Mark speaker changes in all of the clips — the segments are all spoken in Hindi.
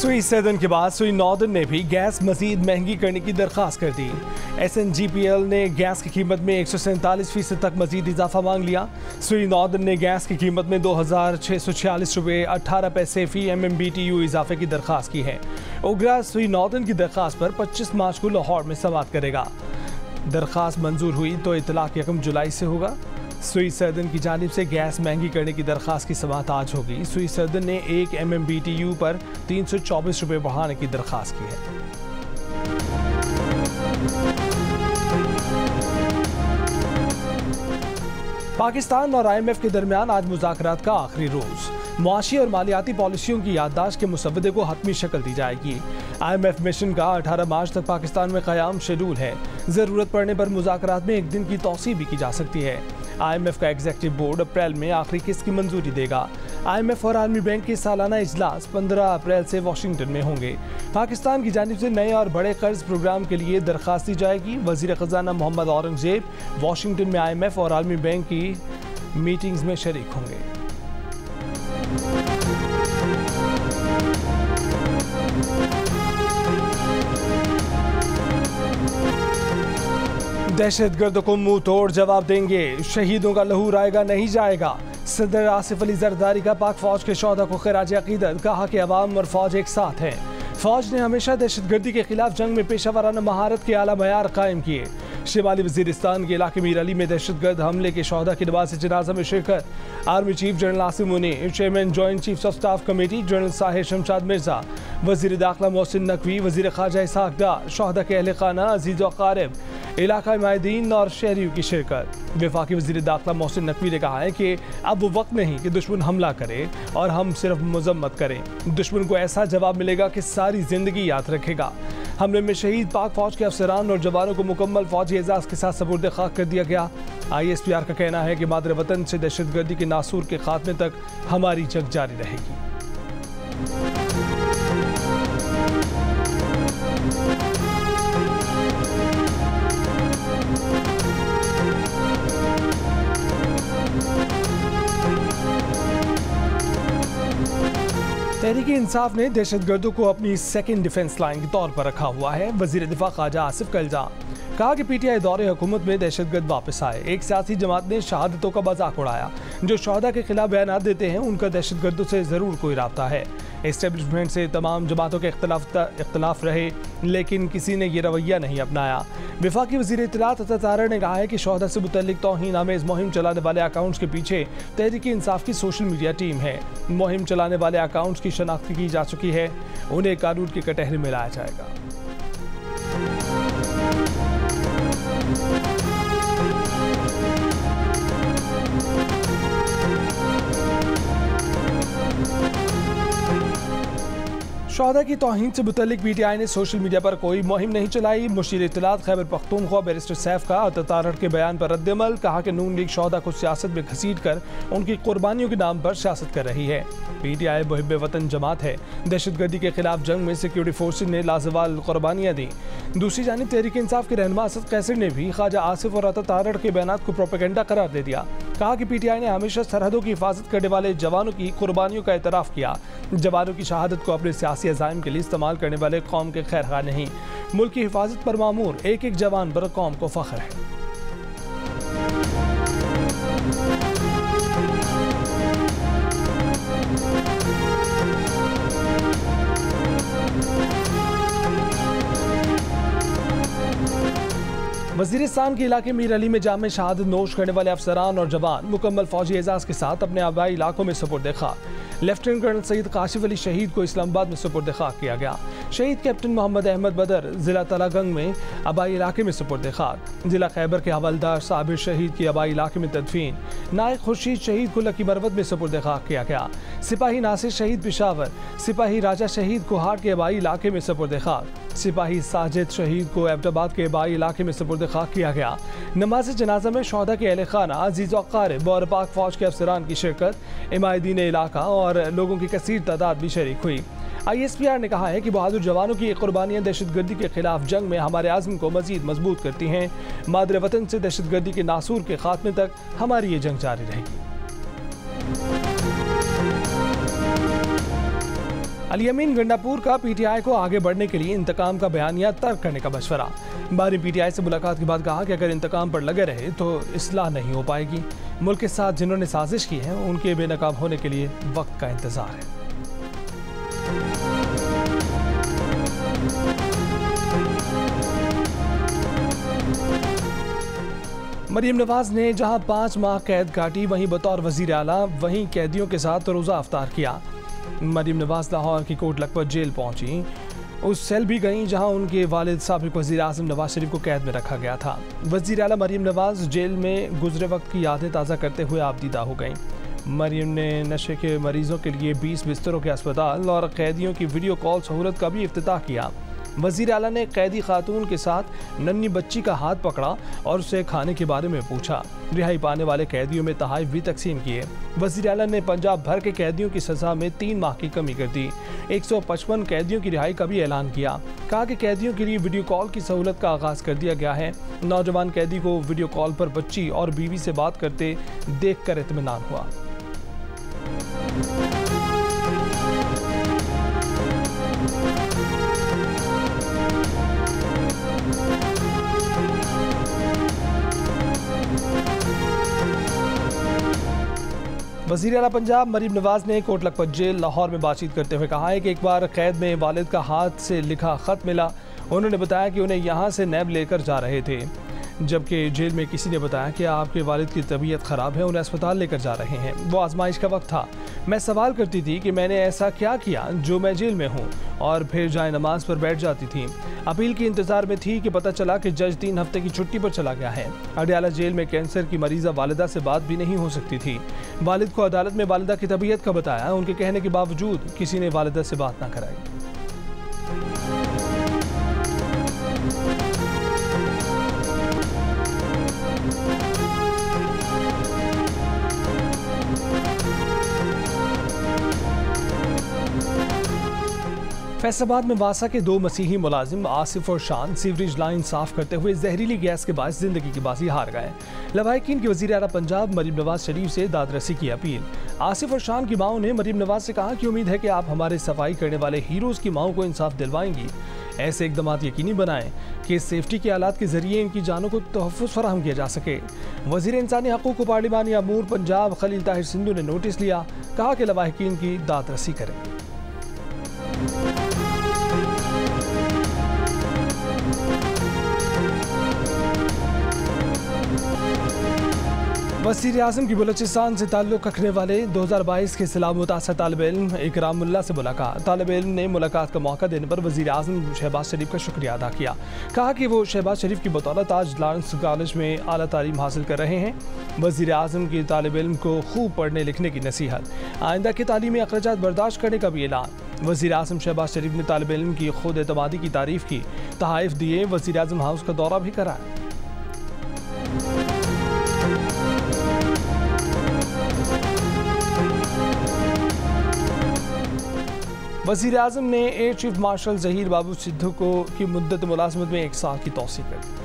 Speaker 1: सुई सदन के बाद सुई नॉर्दर्न ने भी गैस मजीद महंगी करने की दरखास्त कर दी। SNGPL ने गैस की कीमत में 147% तक मजीद इजाफा मांग लिया। सुई नॉर्दर्न ने गैस की कीमत में 2,646 रुपये 18 पैसे फी MMBTU इजाफे की दरखास्त की है। उगरा सुई नॉर्दर्न की दरखास्त पर 25 मार्च को लाहौर में समाअत करेगा। दरखास्त मंजूर हुई तो इतलाक 1 जुलाई से होगा। सुई सदन की जानिब से गैस महंगी करने की दरखास्त की समाअत आज होगी। सुई सदन ने 1 MMBTU पर 324 रुपये बढ़ाने की दरखास्त की है। पाकिस्तान और IMF के दरमियान आज मुज़ाकरात का आखिरी रोज। मुआशी और मालियाती पॉलिसियों की याददाश्त के मुसवदे को हतमी शक्ल दी जाएगी। IMF मिशन का 18 मार्च तक पाकिस्तान में क़याम शेड्यूल है। ज़रूरत पड़ने पर मुज़ाकरात में एक दिन की तौसीह भी की जा सकती है। IMF का एग्जीक्यूटिव बोर्ड अप्रैल में आखिरी किस्त की मंजूरी देगा। IMF और आलमी बैंक के सालाना इजलास 15 अप्रैल से वाशिंगटन में होंगे। पाकिस्तान की जानिब से नए और बड़े कर्ज प्रोग्राम के लिए दरखास्त दी जाएगी। वज़ीर ख़जाना मोहम्मद औरंगजेब वाशिंगटन में IMF और आलमी बैंक की मीटिंग्स में शरीक होंगे। दहशतगर्दों को मुंह तोड़ जवाब देंगे, शहीदों का लहू रायगा नहीं जाएगा। सदर आसिफ अली जरदारी का पाक फौज के शोहदा को खिराज अकीदत, कहा कि अवाम और फौज एक साथ है। फौज ने हमेशा दहशतगर्दी के खिलाफ जंग में पेशावराना महारत के आला मयार कायम किए। शिमाली वजीरिस्तान के इलाके मीर अली में दहशतगर्द हमले के शोहदा की नमाज़ जनाजा में शिरकत। Army chief general Asim Munir, chairman joint chiefs of staff committee general Sahir Shamshad Mirza, वजीर दाखिला मोहसिन नकवी, वजीर खारजा इसहाक डार, शोहदा के अहले खाना अजीज और क़ारिब, इलाका माहिदीन और शहरियों की शिरकत। वफाकी वजीर दाखिला मोहसिन नकवी ने कहा है कि अब वो वक्त नहीं कि दुश्मन हमला करे और हम सिर्फ मजम्मत करें। दुश्मन को ऐसा जवाब मिलेगा कि सारी जिंदगी याद रखेगा। हमले में शहीद पाक फौज के अफसरान और जवानों को मुकम्मल फौजी एजाज के साथ सपुर्द खाक कर दिया गया। ISPR का कहना है कि मादर वतन से दहशतगर्दी के नासूर के खात्मे तक हमारी जंग जारी रहेगी। तहरीक इंसाफ ने दहशतगर्दों को अपनी सेकंड डिफेंस लाइन के तौर पर रखा हुआ है। वजीर दिफा ख्वाजा आसिफ का इल्जाम, कहा कि PTI दौरे हुकूमत में दहशतगर्द वापस आए। एक सियासी जमात ने शहादतों का मजाक उड़ाया। जो शोहदा के खिलाफ बयान देते हैं उनका दहशतगर्दों से ज़रूर कोई राब्ता है। एस्टेब्लिशमेंट से तमाम जमातों के इख्तलाफ रहे, लेकिन किसी ने यह रवैया नहीं अपनाया। वफाकी वज़ीर इत्तलात अता तारड़ ने कहा है कि शोहदा से मुतल्लिक तौहीन आमेज़ मुहिम चलाने वाले अकाउंट्स के पीछे तहरीक इंसाफ की सोशल मीडिया टीम है। मुहिम चलाने वाले अकाउंट्स की शनाख्त की जा चुकी है, उन्हें कानून के कटहरे में लाया जाएगा। शोहदा की तौहीन से मुतल्लिक PTI ने सोशल मीडिया पर कोई मुहिम नहीं चलाई। मुशीर इत्तलात खैबर पख्तूनख्वा बैरिस्टर सैफ का अता तारड़ के बयान पर रद्द-ए-अमल, कहा कि नून लीग शोहदा को सियासत में घसीट कर उनकी कुर्बानियों के नाम पर सियासत कर रही है। PTI मुहिब वतन जमात है। दहशतगर्दी के खिलाफ जंग में सिक्योरिटी फोर्सेज ने लाजवाल कुर्बानियाँ दी। दूसरी जानिब तहरीक इंसाफ के रहनुमा असद कैसर ने भी ख्वाजा आसिफ और अता तारड़ के बयान को प्रोपेगेंडा करार दे दिया। कहा कि PTI ने हमेशा सरहदों की हिफाजत करने वाले जवानों की कुर्बानियों का एतराफ़ किया। जवानों की शहादत को अपने सियासी अज़ाइम के लिए इस्तेमाल करने वाले कौम के खैरखा नहीं। मुल्क की हिफाजत पर मामूर एक एक जवान पर कौम को फख्र है। वज़ीरिस्तान के इलाके मीर अली में जाम शहादत नोश करने वाले अफसरान और जवान मुकम्मल फौजी एजाज के साथ अपने आबाई इलाकों में सुपुर्द खाक। लेफ्टिनेंट कर्नल सईद काशिफ अली शहीद को इस्लामाबाद में सुपुर्द खाक किया गया। शहीद कैप्टन मोहम्मद अहमद बदर जिला तलागंग में आबाई इलाके में सुपुर्द खाक। जिला खैबर के हवलदार साबिर शहीद की आबाई इलाके में तदफीन। नायक खुर्शीद शहीद को लकी मरवत में सुपुर्द खाक किया गया। सिपाही नासिर शहीद पिशावर, सिपाही राजा शहीद को हाट के आबाई इलाके में सुपुर्द खाक। सिपाही साजिद शहीद को एबटाबाद के आबाई इलाके में सुपुर्द खाक किया गया। नमाज जनाजा में शोहदा के अहले खाना अजीज और क़ारिब और पाक फौज के अफसरान की शिरकत। इमायदीन इलाका और लोगों की कसीर तादाद भी शरीक हुई। ISPR ने कहा है कि बहादुर जवानों की कुर्बानियाँ दहशतगर्दी के खिलाफ जंग में हमारे आज़म को मजीद मजबूत करती हैं। मादर वतन से दहशतगर्दी के नासूर के खात्मे तक हमारी ये जंग जारी रहेगी। अली-अमीन गंडापुर का पीटीआई को आगे बढ़ने के लिए इंतकाम का बयानिया तर्क करने का मशवरा। बारी पीटीआई से मुलाकात के बाद कहा कि अगर इंतकाम पर लगे रहे तो इस्लाह नहीं हो पाएगी। मुल्क के साथ जिन्होंने साजिश की है उनके बेनकाब होने के लिए वक्त का इंतजार है। मरीम नवाज ने जहां 5 माह कैद काटी, वहीं बतौर वजीर आला वहीं कैदियों के साथ रोज़ा अफ्तार किया। मरीम नवाज लाहौर की कोट लखपत जेल पहुंची, उस सेल भी गईं जहां उनके वालिद साबिक़ वज़ीर आज़म नवाज शरीफ को कैद में रखा गया था। वज़ीर आला मरीम नवाज जेल में गुजरे वक्त की यादें ताज़ा करते हुए आबदीदा हो गईं। मरीम ने नशे के मरीजों के लिए 20 बिस्तरों के अस्पताल और कैदियों की वीडियो कॉल सहूलत का भी इफ्तिताह किया। वज़ीर आला ने कैदी खातून के साथ नन्ही बच्ची का हाथ पकड़ा और उसे खाने के बारे में पूछा। रिहाई पाने वाले कैदियों में तहाइफ भी तकसीम किए। वज़ीर आला ने पंजाब भर के कैदियों की सज़ा में 3 माह की कमी कर दी। 155 कैदियों की रिहाई का भी ऐलान किया। कहा कि कैदियों के लिए वीडियो कॉल की सहूलत का आगाज़ कर दिया गया है। नौजवान कैदी को वीडियो कॉल पर बच्ची और बीवी से बात करते देख कर इत्मीनान हुआ। वज़ीर आला पंजाब मरीम नवाज ने कोट लखपत जेल लाहौर में बातचीत करते हुए कहा है कि एक बार कैद में वालिद का हाथ से लिखा ख़त मिला। उन्होंने बताया कि उन्हें यहाँ से नैब लेकर जा रहे थे, जबकि जेल में किसी ने बताया कि आपके वालिद की तबीयत ख़राब है, उन्हें अस्पताल लेकर जा रहे हैं। वो आजमाइश का वक्त था। मैं सवाल करती थी कि मैंने ऐसा क्या किया जो मैं जेल में हूँ, और फिर जाए नमाज पर बैठ जाती थी। अपील के इंतजार में थी कि पता चला कि जज 3 हफ्ते की छुट्टी पर चला गया है। अडयाला जेल में कैंसर की मरीज़ा वालिदा से बात भी नहीं हो सकती थी। वालिद को अदालत में वालिदा की तबीयत का बताया, उनके कहने के बावजूद किसी ने वालिदा से बात ना कराई। फैसलाबाद में वासा के 2 मसीही मुलाजिम आसिफ और शान सीवरेज लाइन साफ करते हुए जहरीली गैस के बायस जिंदगी की बाजी हार गए। लवाहिकीन के वज़ीर आला पंजाब मरीम नवाज शरीफ से दादरसी की अपील। आसिफ और शान की माओं ने मरीम नवाज से कहा कि उम्मीद है कि आप हमारे सफाई करने वाले हीरोज़ की माओं को इंसाफ दिलवाएंगी। ऐसे इक़दामात यकीनी बनाएं कि सेफ्टी के आलात के जरिए इनकी जानों को तहफ़्फ़ुज़ फराहम किया जा सके। वज़ीर इंसानी हकूक़ को पार्लिमानी अमूर पंजाब खलील ताहिर सिंधु ने नोटिस लिया, कहा कि लवाहिकीन की दादरसी करें। वज़ीर आज़म की बलूचिस्तान से ताल्लुक़ रखने वाले 2022 के सैलाब मुतासर तालिब इल्म इकरामुल्लाह से मुलाकात। तालिब इल्म ने मुलाकात का मौका देने पर वज़ीर आज़म शहबाज शरीफ का शुक्रिया अदा किया। कहा कि वो शहबाज शरीफ की बदौलत आज लॉरेंस कॉलेज में आला तालीम हासिल कर रहे हैं। वज़ीर आज़म की तालिब इल्म को खूब पढ़ने लिखने की नसीहत, आइंदा के तालीमी अखराजात बर्दाश्त करने का भी ऐलान। वज़ीर आज़म शहबाज शरीफ ने तालिब इल्म की खुद एतमादी की तारीफ़ की, तहाइफ दिए। वज़ीर आज़म हाउस का दौरा भी कराया। वज़ीर आज़म ने एयर चीफ मार्शल ज़हीर बाबू सिद्धू की मुद्दत मुलाज़मत में 1 साल की तौसीक़ कर दी।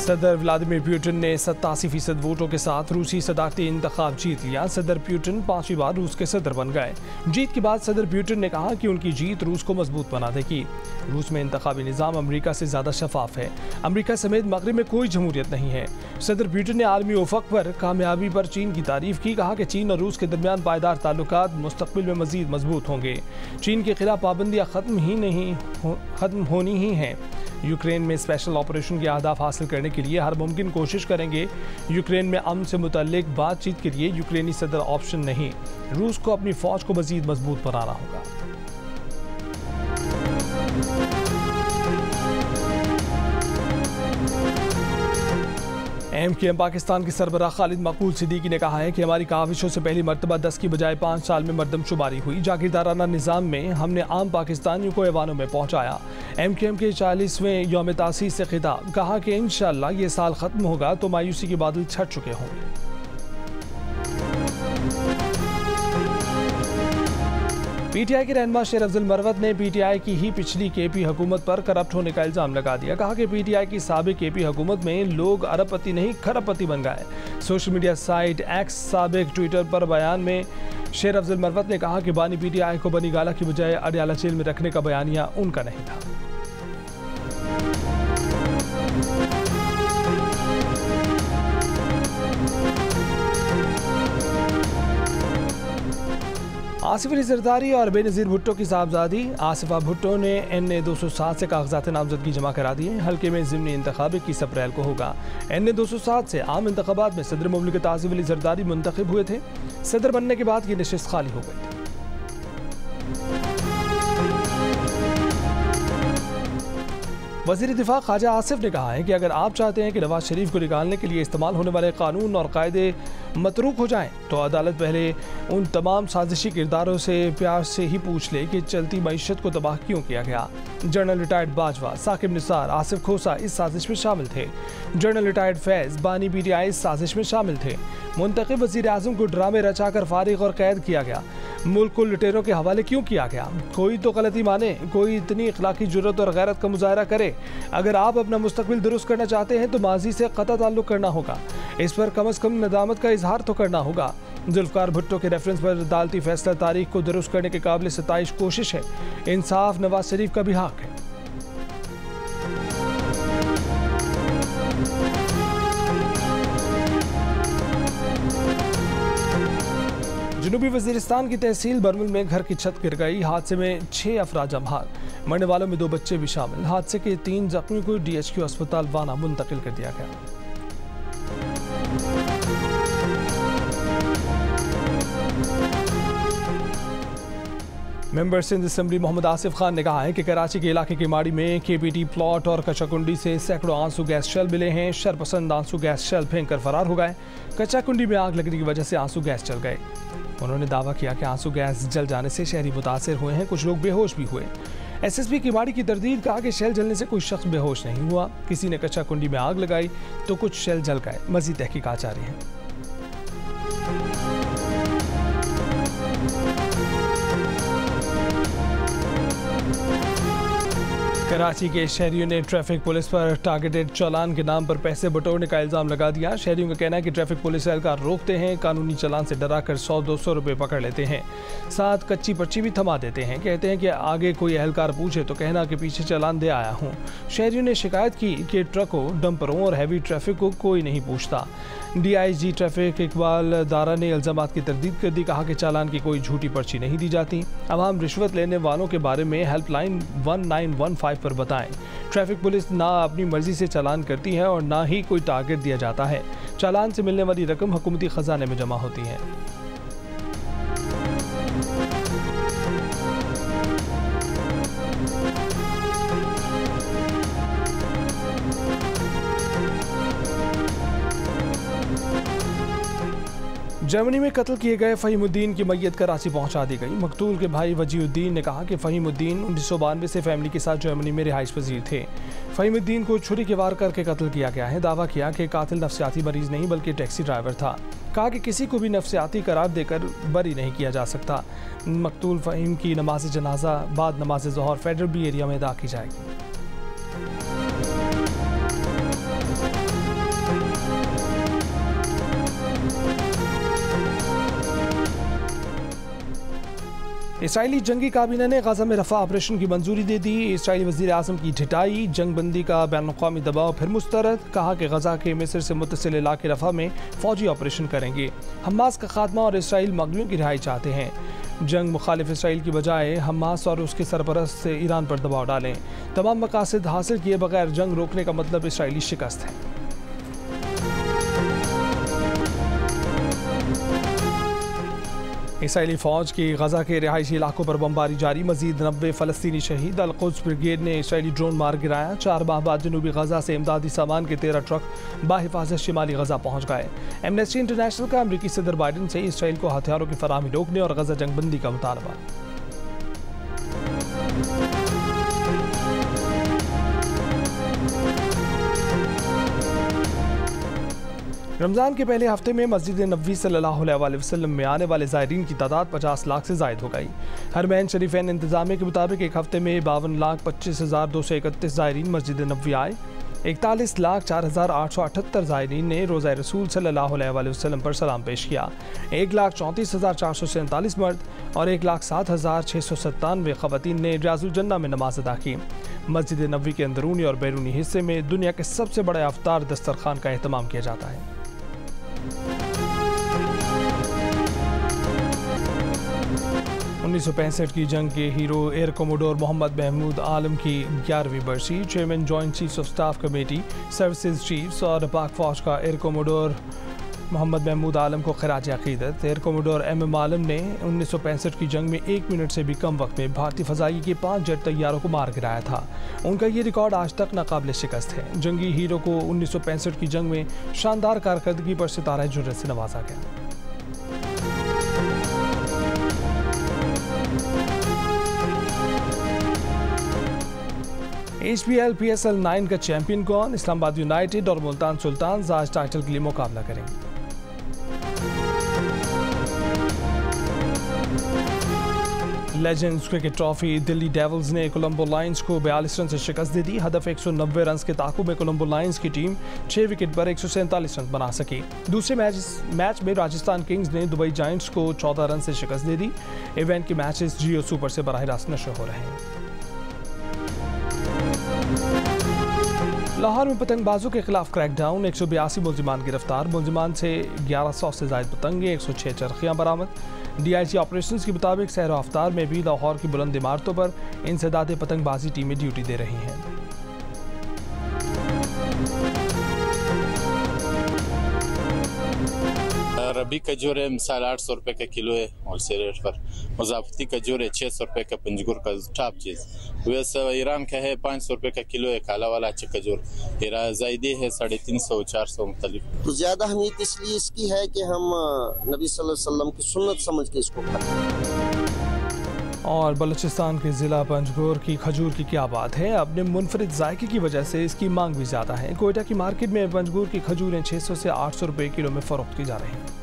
Speaker 1: सदर व्लादिमीर पुतिन ने 87% वोटों के साथ रूसी सदारती इंतखाब जीत लिया। सदर पुतिन 5वीं बार रूस के सदर बन गए। जीत के बाद सदर पुतिन ने कहा कि उनकी जीत रूस को मजबूत बना देगी। रूस में इंतखाबी निज़ाम अमरीका से ज़्यादा शफाफ है। अमरीका समेत मगरिब में कोई जमहूरियत नहीं है। सदर पुतिन ने आलमी उफ़क़ पर कामयाबी पर चीन की तारीफ़ की। कहा कि चीन और रूस के दरमियान पायदार ताल्लुकात मुस्तक़बिल में मज़ीद मजबूत होंगे। चीन के खिलाफ पाबंदियाँ ख़त्म होनी ही हैं। यूक्रेन में स्पेशल ऑपरेशन के अहदाफ हासिल करने के लिए हर मुमकिन कोशिश करेंगे। यूक्रेन में अमन से मुतल्लिक बातचीत के लिए यूक्रेनी सदर ऑप्शन नहीं। रूस को अपनी फ़ौज को मज़ीद मजबूत बनाना होगा। एमकेएम पाकिस्तान के सरबराह खालिद मकबूल सिद्दीकी ने कहा है कि हमारी काविशों से पहली मरतबा 10 की बजाय 5 साल में मरदमशुमारी हुई। जागीरदाराना निज़ाम में हमने आम पाकिस्तानियों को ऐवानों में पहुँचाया। एमकेएम के 40वें यौम तासीस से खिताब, कहा कि इंशाअल्लाह ये साल ख़त्म होगा तो मायूसी के बादल छट चुके होंगे। पीटीआई के रहनुमा शेर अफजल मरवत ने पीटीआई की ही पिछली केपी हुकूमत पर करप्ट होने का इल्जाम लगा दिया। कहा कि पीटीआई की साबिक केपी हुकूमत में लोग अरबपति नहीं खरबपति बन गए। सोशल मीडिया साइट एक्स साबिक ट्विटर पर बयान में शेर अफजल मरवत ने कहा कि बानी पीटीआई को बनी गाला की बजाय अडयाला जेल में रखने का बयानिया उनका नहीं था। आसिफ अली जरदारी और बेनज़ीर भुट्टो की साहबजादी आसिफा भुट्टो ने NA 207 से कागजात नामजदगी जमा करा दिए। हल्के में ज़िमनी इंतखाब 21 अप्रैल को होगा। NA 207 से आम इंतखाबात में सदर मुमलिकत आसिफ अली जरदारी मुंतखब हुए थे। सदर बनने के बाद ये नशिस्त खाली हो गई थी। वज़ीर दिफा ख्वाजा आसिफ ने कहा है कि अगर आप चाहते हैं कि नवाज शरीफ को निकालने के लिए इस्तेमाल होने वाले कानून और कायदे मतरूक हो जाएं, तो अदालत पहले उन तमाम साजिशी किरदारों से प्यार से ही पूछ ले कि चलती मईशत को तबाह क्यों किया गया। जनरल रिटायर्ड बाजवा, साकिब निसार, आसिफ खोसा इस साजिश में शामिल थे। जनरल रिटायर्ड फैज़, बानी पीटीआई इस साजिश में शामिल थे। मुंतखब वज़ीर आज़म को ड्रामे रचाकर फारिग और कैद किया गया। मुल्क को लुटेरों के हवाले क्यों किया गया? कोई तो गलती माने, कोई इतनी इखलाकी जुर्रत और गैरत का मुजाहरा करे। अगर आप अपना मुस्तकबिल दुरुस्त करना चाहते हैं तो माजी से क़ता ताल्लुक़ करना होगा। इस पर कम से कम नदामत का इजहार तो करना होगा। जुल्फ़िकार भुट्टो के रेफरेंस पर अदालती फैसला तारीख को दुरुस्त करने के काबिल सताइश कोशिश है। इंसाफ नवाज शरीफ का भी हक है। जनूबी वजीरिस्तान की तहसील बरमुल में घर की छत गिर गई। हादसे में 6 अफराद जमहार, मरने वालों में 2 बच्चे भी शामिल। हादसे के 3 जख्मी को DHQ अस्पताल वाना मुंतकिल कर दिया गया। मेंबर सिंध असम्बली मोहम्मद आसिफ खान ने कहा है कि कराची के इलाके के माड़ी में KPT प्लॉट और कच्चाकुंडी से सैकड़ों आंसू गैस शेल मिले हैं। शरपसंद आंसू गैस शेल फेंक कर फरार हो गए। कच्चाकुंडी में आग लगने की वजह से आंसू गैस जल गए। उन्होंने दावा किया कि आंसू गैस जल जाने से शहरी मुतासिर हुए हैं, कुछ लोग बेहोश भी हुए। SSP किमाड़ी की तरदीद, कहा कि शेल जलने से कोई शख्स बेहोश नहीं हुआ। किसी ने कच्चाकुंडी में आग लगाई तो कुछ शेल जल गए। मजीद तहकीकात जारी है। कराची के शहरियों ने ट्रैफिक पुलिस पर टारगेटेड चालान के नाम पर पैसे बटोरने का इल्जाम लगा दिया। शहरियों का कहना है कि ट्रैफिक पुलिस एहलकार रोकते हैं, कानूनी चालान से डराकर 100-200 रुपये पकड़ लेते हैं, साथ कच्ची पर्ची भी थमा देते हैं। कहते हैं कि आगे कोई एहलकार पूछे तो कहना कि पीछे चालान दे आया हूँ। शहरियों ने शिकायत की कि ट्रकों, डंपरों और हैवी ट्रैफिक को कोई नहीं पूछता। DIG ट्रैफिक इकबाल दारा ने इल्जामात की तरदीद कर दी। कहा कि चालान की कोई झूठी पर्ची नहीं दी जाती। अवाम रिश्वत लेने वालों के बारे में हेल्पलाइन 1915 पर बताएं। ट्रैफिक पुलिस ना अपनी मर्जी से चालान करती है और ना ही कोई टारगेट दिया जाता है। चालान से मिलने वाली रकम हुकूमती खजाने में जमा होती है। जर्मनी में कत्ल किए गए फ़हीमुद्दीन की मैयत कराची पहुंचा दी गई। मकतूल के भाई वजीउद्दीन ने कहा कि फ़हीमुद्दीन 1992 से फैमिली के साथ जर्मनी में रिहाइश पजीर थे। फ़हीमुद्दीन को छुरी के वार करके कत्ल किया गया है। दावा किया कि कातिल नफ्सियाती मरीज नहीं बल्कि टैक्सी ड्राइवर था। कहा कि किसी को भी नफ्सियाती करार देकर बरी नहीं किया जा सकता। मकतूल फ़हीम की नमाज जनाजा बाद नमाज ज़ोहर फेडरल बी एरिया में अदा की जाएगी। इसराइली जंगी काबीना ने गाजा में रफा ऑपरेशन की मंजूरी दे दी। इसराइली वज़ीर आज़म की ढिठाई, जंग बंदी का बैनुल-अक़वामी दबाव फिर मुस्तरद। कहा कि गजा के मिस्र से मुत्तसिल इलाके रफा में फौजी ऑपरेशन करेंगे। हमास का खात्मा और इसराइल मगलूम की रिहाई चाहते हैं। जंग मुखालिफ इसराइल की बजाय हमास और उसके सरपरस्त से ईरान पर दबाव डालें। तमाम मकासद हासिल किए बगैर जंग रोकने का मतलब इसराइली शिकस्त है। इसराइली फ़ौज की गजा के रिहायशी इलाकों पर बमबारी जारी। मजीद 90 फ़लस्तीनी शहीद। अल-कुद्स ब्रिगेड ने इसराइली ड्रोन मार गिराया। 4 माह बाद जनूबी गजा से इमदादी सामान के 13 ट्रक बाहिफाजत शिमाली गजा पहुँच गए। एमनेस्टी इंटरनेशनल का अमरीकी सदर बाइडन से इसराइल को हथियारों की फराहमी रोकने और गजा जंगबंदी का मुतालबा। रमज़ान के पहले हफ्ते में मस्जिद नबवी सल्लल्लाहु अलैहि वसल्लम में आने वाले ज़ायरीन की तादाद 50 लाख से ज़ायद हो गई। हरमैन शरीफैन इंतज़ामिया के मुताबिक एक हफ्ते में 52,25,231 ज़ायरीन मस्जिद नबवी आए। 41,04,878 ज़ायरीन ने रोज़ा रसूल सल्लल्लाहु अलैहि वसल्लम पर सलाम पेश किया। 1,34,447 मर्द और 1,07,697 ख़वातीन ने रियाजुल जन्ना में नमाज अदा की। मस्जिद नबवी के अंदरूनी और बैरूनी हिस्से में दुनिया के सबसे बड़े अफ्तार दस्तरखान का एहतमाम किया जाता है। 1965 की जंग के hero air commodore Mohammad Mahmood Alam की 11वीं बरसी। Chairman joint chiefs of staff committee services chiefs और पाक फौज का एयर कोमोडोर मोहम्मद महमूद आलम को खराज अकीदत। एयर कोमोडोर MM आलम ने 1965 की जंग में 1 मिनट से भी कम वक्त में भारतीय फ़ज़ाई के 5 जेट तैयारों को मार गिराया था। उनका ये रिकॉर्ड आज तक नाकाबिल शिकस्त है। जंगी हीरो को 1965 की जंग में शानदार कारकर्दगी पर सितारा जुर्रत से नवाजा गया। HPL PSL 9 का चैंपियन कौन? इस्लामाबाद यूनाइटेड और मुल्तान सुल्तान आज टाइटल के लिए मुकाबला करेंगे। Legends cricket trophy Delhi devils ने कोलंबो लायंस को 42 रन से शिकस्त दे दी। हदफ 190 रन के ताक़ुब में कोलंबो लायंस की टीम 6 विकेट पर 147 रन बना सकी। दूसरे मैच में राजस्थान किंग्स ने दुबई जायंट्स को 14 रन से शिकस्त दे दी। इवेंट के मैचेस जियो सुपर से बराह रास्त नशर हो रहे हैं। लाहौर में पतंगबाजों के खिलाफ क्रैकडाउन, 182 मुलजिमान गिरफ्तार। मुलजिमान से 1100 से ज़ायद पतंगे, 106 चरखियाँ बरामद। DIG ऑपरेशंस के मुताबिक सहर अफ्तार में भी लाहौर की बुलंद इमारतों पर इंसदाद पतंगबाजी टीमें ड्यूटी दे रही हैं।
Speaker 2: रबी खजूर है मिसाल 800 रुपये का किलो है होलसेल रेट पर। मुज़ाफ़ती खजूर है 600 रुपये का, पंजगुर का टॉप चीज़। वैसे ईरान का है 500 रुपये का किलो है, काला वाला अच्छा खजूर। ज़ायदे है 350-400 मुख्तलिफ।
Speaker 3: तो ज़्यादा अहमियत इसलिए इसकी है कि हम नबी सल्लल्लाहु अलैहि वसल्लम की सुन्नत समझ के इसको खाते।
Speaker 1: और बलूचिस्तान के ज़िला पंजगुर की खजूर की क्या बात है, अपने मुनफरिद जायके की वजह से इसकी मांग भी ज़्यादा है। कोयटा की मार्केट में पंजगुर की खजूरें 600 से 800 रुपये किलो में फ़रोख्त की जा रही हैं।